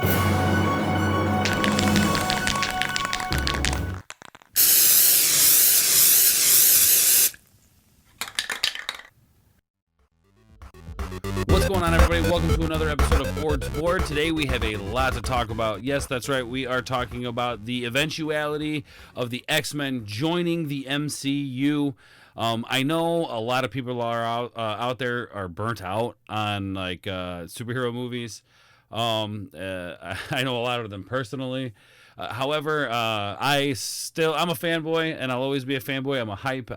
What's going on, everybody? Welcome to another episode of Ford's Board. Today we have a lot to talk about. Yes, that's right. We are talking about the eventuality of the X-Men joining the MCU. I know a lot of people are out there are burnt out on like superhero movies. I know a lot of them personally. However, I'm a fanboy, and I'll always be a fanboy. I'm a hype.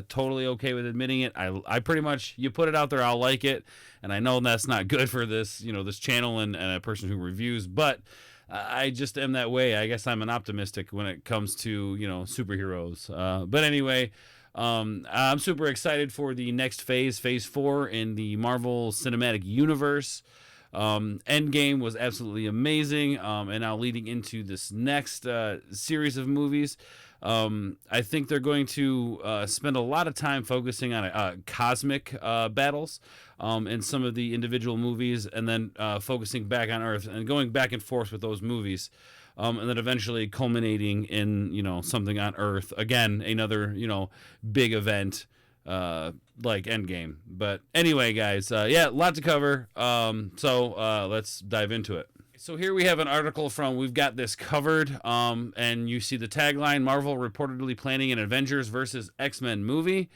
Totally okay with admitting it. I pretty much, you put it out there, I'll like it, and I know that's not good for this, this channel and a person who reviews, but I just am that way. I guess I'm an optimistic when it comes to superheroes. But anyway, I'm super excited for the next phase 4 in the Marvel Cinematic Universe. Endgame was absolutely amazing, and now leading into this next series of movies, I think they're going to spend a lot of time focusing on cosmic battles in some of the individual movies, and then focusing back on Earth and going back and forth with those movies, and then eventually culminating in something on Earth again, another big event. Like Endgame. But anyway, guys, a lot to cover. So let's dive into it. So here we have an article from We've Got This Covered, and you see the tagline: Marvel reportedly planning an Avengers versus X-Men movie.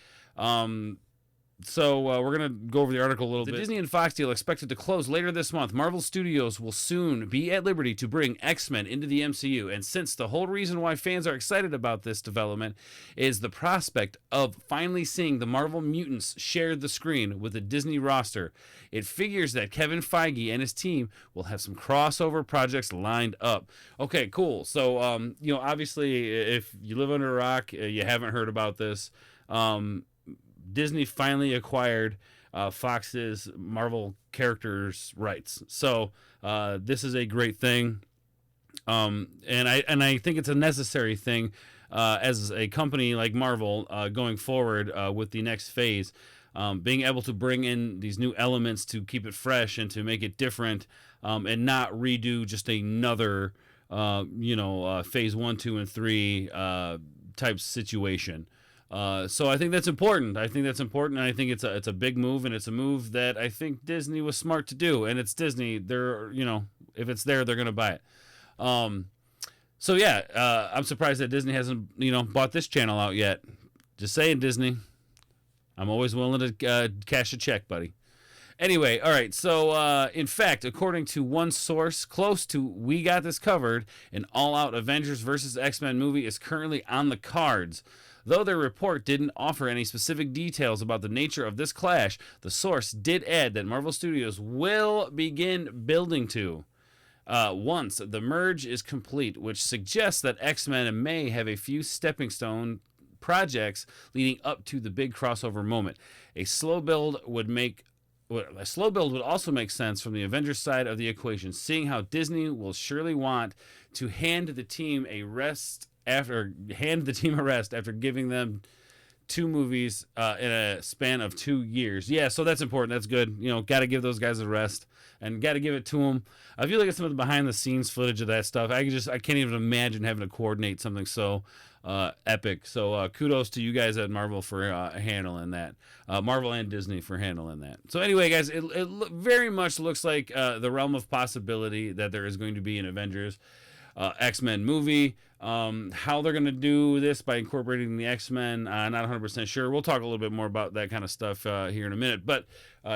So we're going to go over the article a little bit. The Disney and Fox deal expected to close later this month. Marvel Studios will soon be at liberty to bring X-Men into the MCU. And since the whole reason why fans are excited about this development is the prospect of finally seeing the Marvel mutants share the screen with the Disney roster, it figures that Kevin Feige and his team will have some crossover projects lined up. Okay, cool. So, obviously, if you live under a rock, you haven't heard about this. Disney finally acquired Fox's Marvel characters rights, so this is a great thing, and I think it's a necessary thing as a company like Marvel going forward with the next phase, being able to bring in these new elements to keep it fresh and to make it different, and not redo just another phase 1, 2, and 3 type situation. So I think that's important. And I think it's a big move, and it's a move that I think Disney was smart to do. And it's Disney. They're, if it's there, they're going to buy it. I'm surprised that Disney hasn't, bought this channel out yet. Just saying, Disney. I'm always willing to cash a check, buddy. Anyway, all right. So, in fact, according to one source close to We Got This Covered, an all-out Avengers versus X-Men movie is currently on the cards. Though their report didn't offer any specific details about the nature of this clash, the source did add that Marvel Studios will begin building to once the merge is complete, which suggests that X-Men may have a few stepping stone projects leading up to the big crossover moment. A slow build would also make sense from the Avengers side of the equation, seeing how Disney will surely want to hand the team a rest after giving them 2 movies in a span of 2 years. Yeah, so that's important. That's good. Got to give those guys a rest and got to give it to them. If you look at some of the behind the scenes footage of that stuff, I can't even imagine having to coordinate something so epic. So kudos to you guys at Marvel for handling that. Marvel and Disney for handling that. So anyway, guys, it very much looks like the realm of possibility that there is going to be an Avengers X-Men movie. How they're going to do this by incorporating the X-Men, not 100% sure. We'll talk a little bit more about that kind of stuff here in a minute, but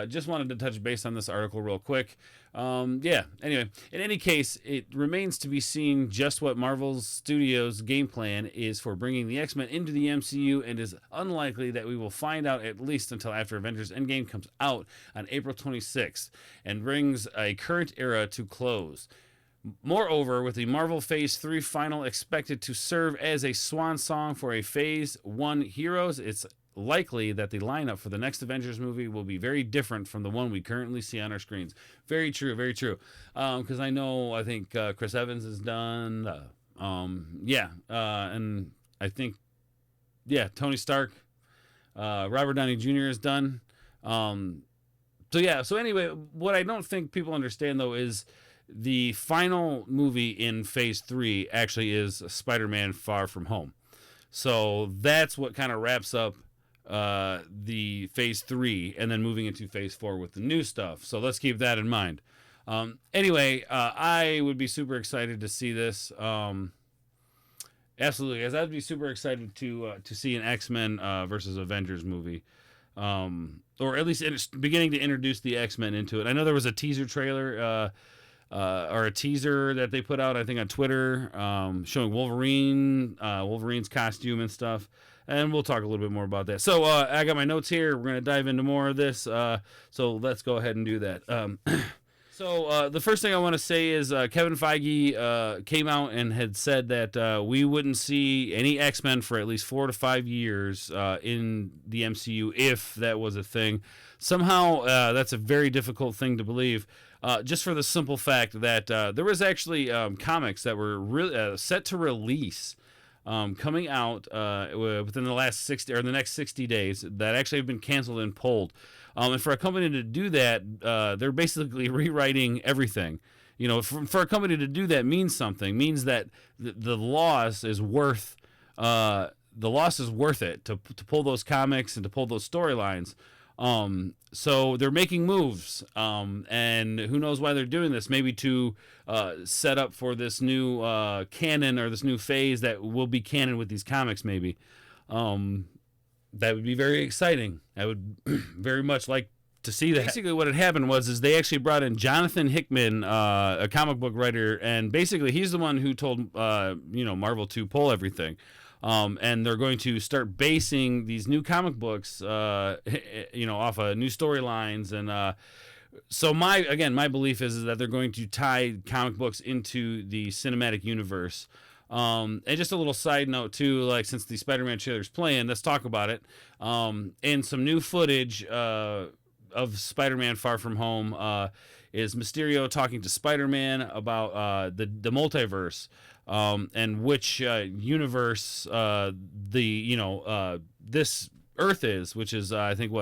just wanted to touch base on this article real quick. Anyway, in any case, it remains to be seen just what Marvel Studios' game plan is for bringing the X-Men into the MCU, and is unlikely that we will find out at least until after Avengers Endgame comes out on April 26th and brings a current era to close. Moreover, with the Marvel Phase 3 final expected to serve as a swan song for a Phase 1 heroes, it's likely that the lineup for the next Avengers movie will be very different from the one we currently see on our screens. Very true, very true. Because I think Chris Evans is done. And I think, Tony Stark, Robert Downey Jr. is done. So anyway, what I don't think people understand, though, is the final movie in Phase 3 actually is Spider-Man Far From Home. So that's what kind of wraps up the Phase 3, and then moving into Phase 4 with the new stuff. So let's keep that in mind. Anyway, I would be super excited to see this. Absolutely, guys. I'd be super excited to see an X-Men versus Avengers movie. Or at least beginning to introduce the X-Men into it. I know there was a teaser trailer or a teaser that they put out, I think, on Twitter, showing Wolverine's costume and stuff. And we'll talk a little bit more about that. So I got my notes here. We're going to dive into more of this. So let's go ahead and do that. So the first thing I want to say is Kevin Feige came out and had said that we wouldn't see any X-Men for at least 4 to 5 years in the MCU if that was a thing. Somehow that's a very difficult thing to believe, just for the simple fact that there was actually comics that were set to release coming out within the last 60 or the next 60 days that actually have been canceled and pulled. And for a company to do that, they're basically rewriting everything. You know, for a company to do that means something. Means that the loss is worth it to pull those comics and to pull those storylines. So they're making moves, and who knows why they're doing this? Maybe to set up for this new canon or this new phase that will be canon with these comics. Maybe. That would be very exciting. I would very much like to see that. Basically, what had happened was they actually brought in Jonathan Hickman, a comic book writer, and basically he's the one who told Marvel to pull everything. And they're going to start basing these new comic books, off of new storylines. And so my belief is that they're going to tie comic books into the cinematic universe. And just a little side note too, like since the Spider-Man trailer's playing, let's talk about it. And some new footage of Spider-Man Far From Home is Mysterio talking to Spider-Man about the multiverse. And which universe this Earth is, which is I think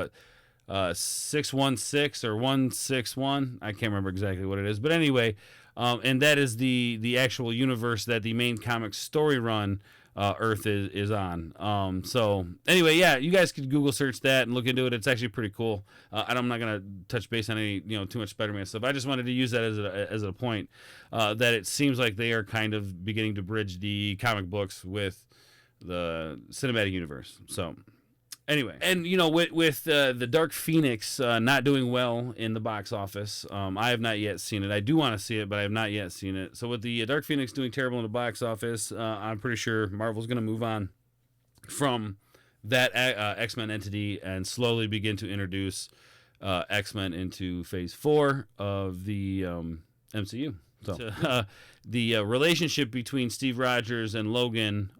616 or 161. I can't remember exactly what it is, but anyway, and that is the actual universe that the main comic story run Earth is on. So anyway, yeah, you guys could Google search that and look into it. It's actually pretty cool. And I'm not gonna touch base on any too much Spider-Man stuff. I just wanted to use that as a point that it seems like they are kind of beginning to bridge the comic books with the cinematic universe. So anyway, and with the Dark Phoenix not doing well in the box office, I have not yet seen it. I do want to see it, but I have not yet seen it. So with the Dark Phoenix doing terrible in the box office, I'm pretty sure Marvel's going to move on from that X-Men entity and slowly begin to introduce X-Men into Phase 4 of the MCU. So the relationship between Steve Rogers and Logan,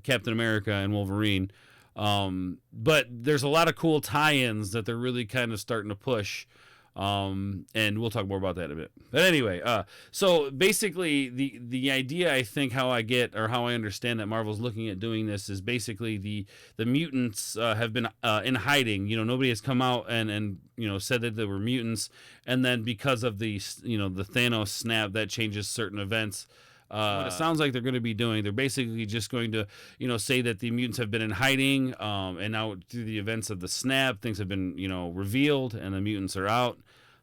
Captain America and Wolverine. But there's a lot of cool tie-ins that they're really kind of starting to push. And we'll talk more about that in a bit. But anyway, so basically the idea, I think, how I understand that Marvel's looking at doing this is basically the mutants have been in hiding. Nobody has come out and said that they were mutants, and then because of the Thanos snap, that changes certain events. What it sounds like they're going to be doing, they're basically just going to, say that the mutants have been in hiding, and now through the events of the snap, things have been, revealed, and the mutants are out.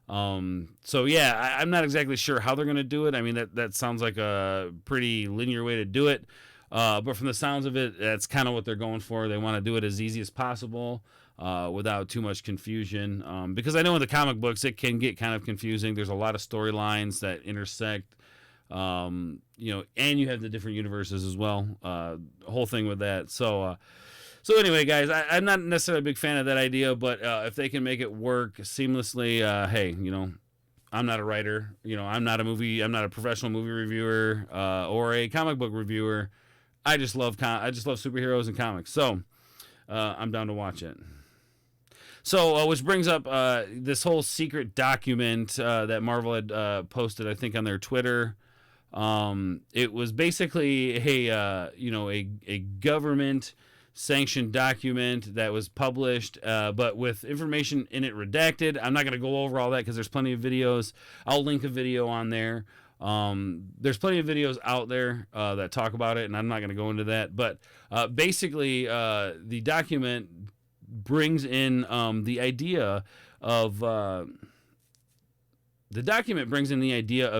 So yeah, I'm not exactly sure how they're going to do it. I mean, that sounds like a pretty linear way to do it, but from the sounds of it, that's kind of what they're going for. They want to do it as easy as possible, without too much confusion, because I know in the comic books it can get kind of confusing. There's a lot of storylines that intersect. And you have the different universes as well. Whole thing with that. So anyway, guys, I'm not necessarily a big fan of that idea, but if they can make it work seamlessly, hey, I'm not a writer. I'm not a professional movie reviewer or a comic book reviewer. I just love superheroes and comics. So I'm down to watch it. So, which brings up this whole secret document that Marvel had posted, I think, on their Twitter. It was basically a government sanctioned document that was published, but with information in it redacted. I'm not going to go over all that because there's plenty of videos. I'll link a video on there. There's plenty of videos out there that talk about it, and I'm not going to go into that. But basically, the document brings in the idea of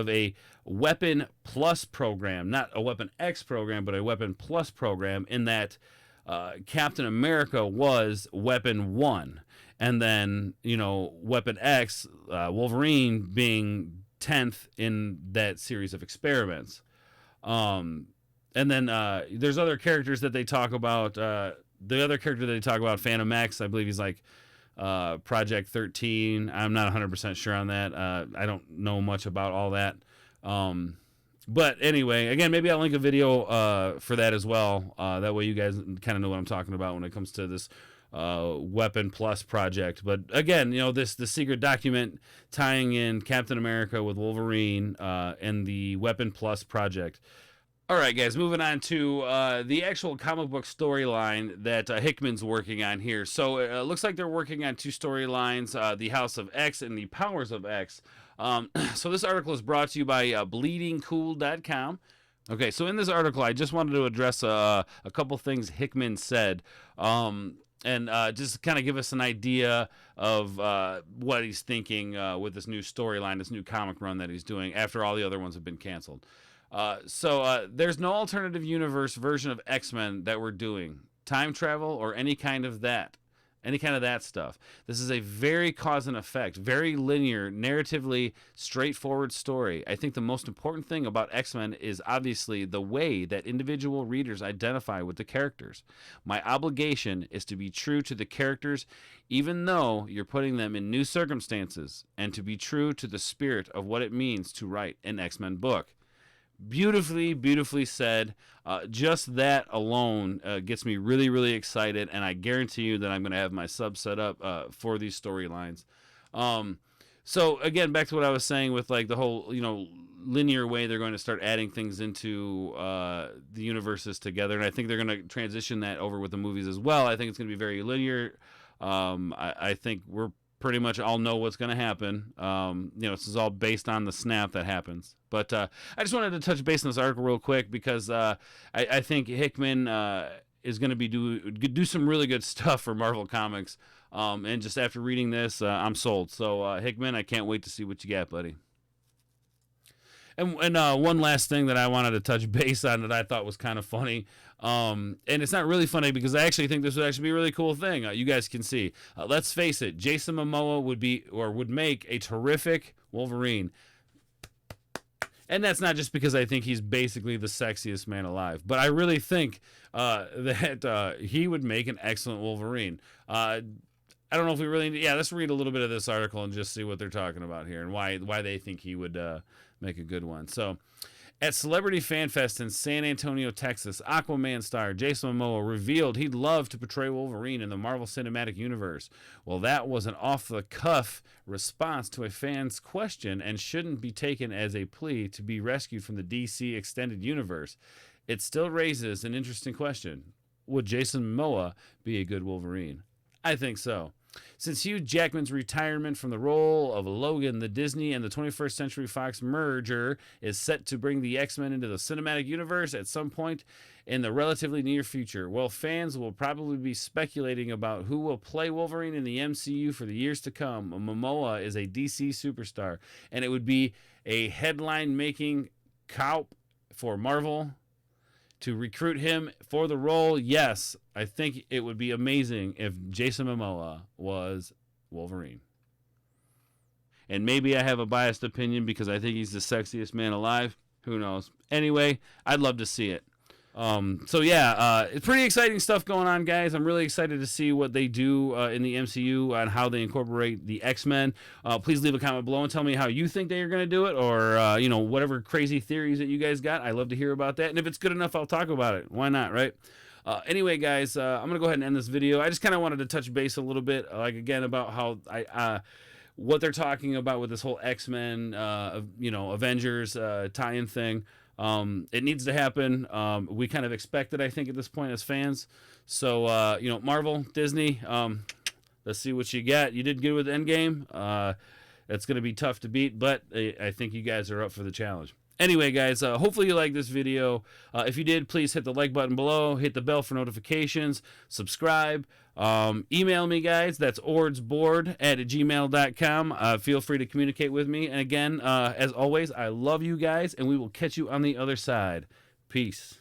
a Weapon Plus program, not a Weapon X program, but a Weapon Plus program, in that Captain America was Weapon 1, and then, Weapon X, Wolverine being 10th in that series of experiments. And then there's other characters that they talk about. The other character that they talk about, Phantom X, I believe he's like Project 13. I'm not 100% sure on that. I don't know much about all that. But anyway, again, maybe I'll link a video for that as well. That way you guys kind of know what I'm talking about when it comes to this Weapon Plus project. But again, the secret document tying in Captain America with Wolverine and the Weapon Plus project. All right, guys, moving on to the actual comic book storyline that Hickman's working on here. So it looks like they're working on two storylines, the House of X and the Powers of X. So this article is brought to you by bleedingcool.com. Okay, so in this article, I just wanted to address a couple things Hickman said, and just kind of give us an idea of what he's thinking with this new storyline, this new comic run that he's doing after all the other ones have been canceled. So there's no alternative universe version of X-Men that we're doing. Time travel or any kind of that stuff. This is a very cause and effect, very linear, narratively straightforward story. I think the most important thing about X-Men is obviously the way that individual readers identify with the characters. My obligation is to be true to the characters, even though you're putting them in new circumstances, and to be true to the spirit of what it means to write an X-Men book. Beautifully said. Just that alone gets me really, really excited, and I guarantee you that I'm going to have my sub set up for these storylines. So again, back to what I was saying with like the whole, linear way they're going to start adding things into the universes together, and I think they're going to transition that over with the movies as well. I think it's going to be very linear. I think we're pretty much all know what's going to happen. This is all based on the snap that happens. But I just wanted to touch base on this article real quick because I think Hickman is going to be do some really good stuff for Marvel Comics. And just after reading this, I'm sold. So Hickman, I can't wait to see what you got, buddy. And one last thing that I wanted to touch base on that I thought was kind of funny, and it's not really funny because I actually think this would actually be a really cool thing. You guys can see. Let's face it, Jason Momoa would make a terrific Wolverine. And that's not just because I think he's basically the sexiest man alive, but I really think that he would make an excellent Wolverine. I don't know if we really need... Yeah, let's read a little bit of this article and just see what they're talking about here and why they think he would make a good one. So, at Celebrity Fan Fest in San Antonio, Texas, Aquaman star Jason Momoa revealed he'd love to portray Wolverine in the Marvel Cinematic Universe. Well, that was an off-the-cuff response to a fan's question and shouldn't be taken as a plea to be rescued from the DC Extended Universe. It still raises an interesting question. Would Jason Momoa be a good Wolverine? I think so. Since Hugh Jackman's retirement from the role of Logan, the Disney and the 21st Century Fox merger is set to bring the X-Men into the cinematic universe at some point in the relatively near future. Well, fans will probably be speculating about who will play Wolverine in the MCU for the years to come. Momoa is a DC superstar, and it would be a headline-making coup for Marvel to recruit him for the role. Yes, I think it would be amazing if Jason Momoa was Wolverine. And maybe I have a biased opinion because I think he's the sexiest man alive. Who knows? Anyway, I'd love to see it. It's pretty exciting stuff going on, guys. I'm really excited to see what they do in the MCU and how they incorporate the X-Men. Please leave a comment below and tell me how you think they are going to do it, or whatever crazy theories that you guys got. I love to hear about that, and if it's good enough, I'll talk about it. Why not, right? Anyway, guys, I'm going to go ahead and end this video. I just kind of wanted to touch base a little bit, about how what they're talking about with this whole X-Men, Avengers tie-in thing. It needs to happen. We kind of expect it, I think, at this point as fans. So, Marvel, Disney, let's see what you got. You did good with Endgame. It's going to be tough to beat, but I think you guys are up for the challenge. Anyway, guys, hopefully you liked this video. If you did, please hit the like button below, hit the bell for notifications, subscribe, email me, guys. That's ordsboard@gmail.com. Feel free to communicate with me. And again, as always, I love you guys, and we will catch you on the other side. Peace.